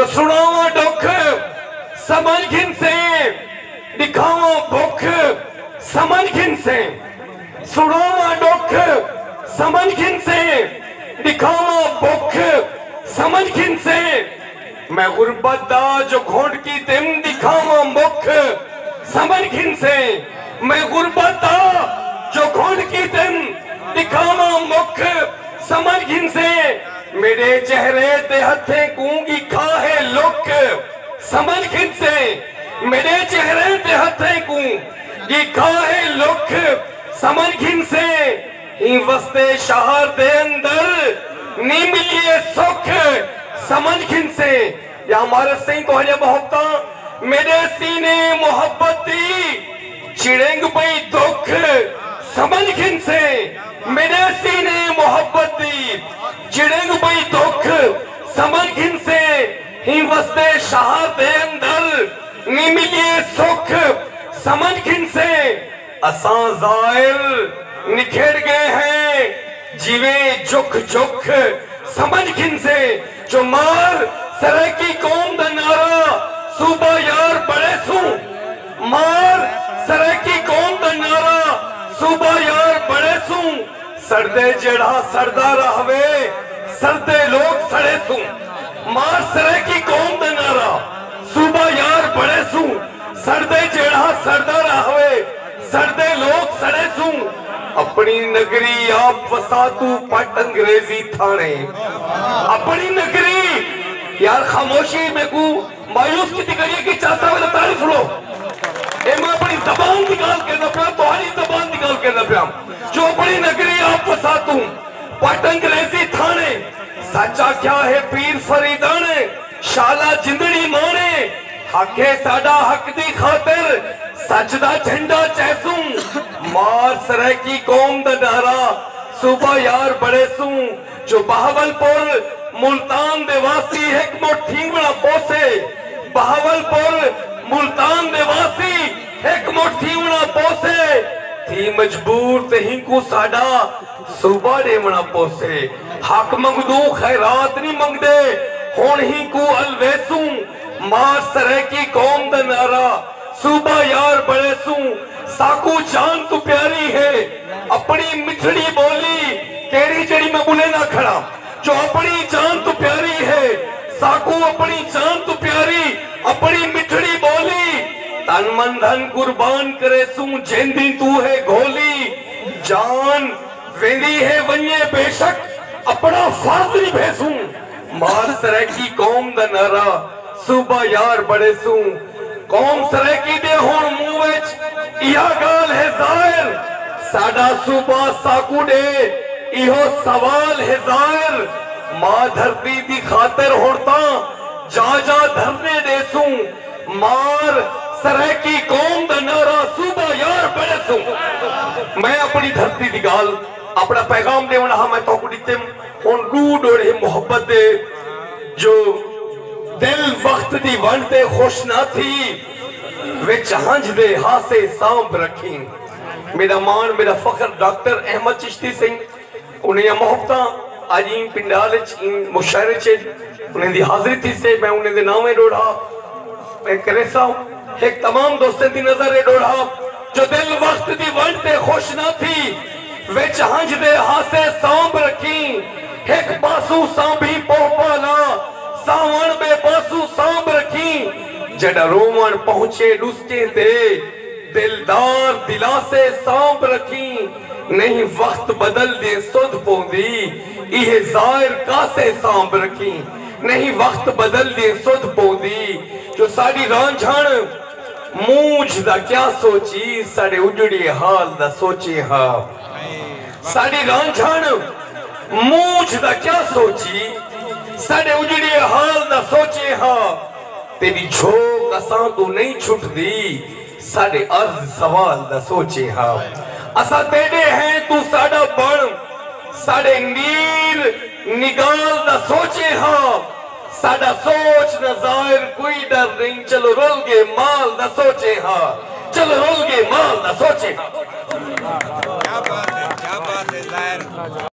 जो सुनावा दुख समझ घिन से दिखावा भुख समझ घिन से सुनावा दुख समझ घिन से दिखावा भुख समझ घिन से मैं गुरबत दा जो घोंट की तिम दिखावा मुख समझ घिन से मैं गुरबत दा जो घोंट की तिम दिखावा मुख समझ घिन से मेरे चेहरे ते हथे कूंगी खाहे लुक समझ घिन से मेरे चेहरे ते हथे कूंगी खाहे लुक समझ घिन से ही वस्ते शहर दे अंदर नी मिलिए सुख समझ घिन से या हमारे सिंह को हजे मोहब्बत मेरे सीने मोहब्बत दी चिड़ेंग पई दुख समझ घिन से मेरे सीने मोहब्बत दी चिड़ेंग पई दुख समझ घिन से ही वस्ते शहर दे अंदर नी मिलिए सुख समझ घिन से असां जाहिर निखेर गए हैं जीवे जुख जुख समझ घिन से जो मार सराकी कौम दा नारा सूबा यार बड़े सू मार सराकी कौम दा नारा सूबा यार बड़े सू सरदे जड़ा सरदा रहवे सरदे लोग सड़े सू मार सराकी कौम दा नारा सूबा यार बड़े सू सरदे जड़ा सरदा रहवे सरदे लोग सड़े सू अपनी नगरी आप वसातू पट अंग्रेजी थाने अपनी नगरी यार खामोशी में को मायूस की दिखाइए कि चाहता वाला तारीफ लो मैं अपनी जबान निकाल के न पिया तुम्हारी जबान निकाल के न पिया जो अपनी नगरी आप वसातू पट अंग्रेजी थाने सच्चा क्या है पीर फरीदाने शाला जिंदड़ी माने हके साडा हक दी खातिर सच दा झंडा चैसू मार सराकी कौम दा नारा सूबा यार बड़े सू जो बहावलपुर मुल्तान देवासी एक मुट्ठी बड़ा पोसे बहावलपुर मुल्तान देवासी एक मुट्ठी बड़ा पोसे थी मजबूर ते हिंकू साडा सूबा देवना पोसे हक मंगदू खैरात नहीं मंगदे हुण हिंकू अलवेसू मार सराकी कौम दा नारा सूबा यार बड़े सू साकू जान तू प्यारी है अपनी मिठड़ी बोली केरी जड़ी मैं बुले ना खड़ा जो अपनी जान तू प्यारी है साकू अपनी जान तू प्यारी अपनी मिठड़ी बोली तन मन धन कुर्बान करे सू जेंदी तू है गोली जान वेंदी है वन्ये बेशक अपना फर्ज नहीं भेसू मार सराकी कौम दा नारा सूबा यार बड़े सू कौम सराकी दे हुण मुंह विच इहा गाल है जाहिर साडा सूबा साकू दे इहो सवाल है जाहिर मां धरती दी खातिर हुण तां जा जा धरने देसू मार सराकी कौम दा नारा सूबा यार बड़े सू मैं अपनी धरती दी गाल अपना पैगाम देवना हा मैं तोकू दिते हुण रूड और मोहब्बत दे जो दिल वक्त दी वंडते खुश ना थी विच हंज दे हासे सांभ रखी मेरा मान मेरा फखर डॉक्टर अहमद चिश्ती सिंह उन्हें मोहब्बत आज इन पिंडाल मुशायरे च उन्हें दी हाजिरी थी से मैं उन्हें दे नामे डोढ़ा मैं करेसा एक तमाम दोस्तों दी नजर डोढ़ा जो दिल वक्त दी वंडते खुश ना थी विच हंज दे हासे सांभ रखी एक पासू सांभी पोपाला सावन बे पासू सांभ रखी जड़ा रोमन पहुंचे डुस्के ते दिलदार दिलासे सांभ रखी नहीं वक्त बदल दे सुध पोंदी इहे जाहिर कासे सांभ रखी नहीं वक्त बदल दे सुध पोंदी जो साडी रांझण मूंझ दा क्या सोची साडे उजड़े हाल दा सोचे हा साडी रांझण मूंझ दा क्या सोची साडे उजड़े हाल दा सोचे हा तेरी झोंक असां तू नहीं छुटदी साडे अर्ज सवाल दा सोचे हा असां तेरे हैं तू साडा बण साडे नीर निगाल दा सोचे हा साडा सोच न जाहिर कोई डर नहीं चलो रोल के माल दा सोचे हा चलो रोल के माल दा सोचे हा। क्या बात है जाहिर।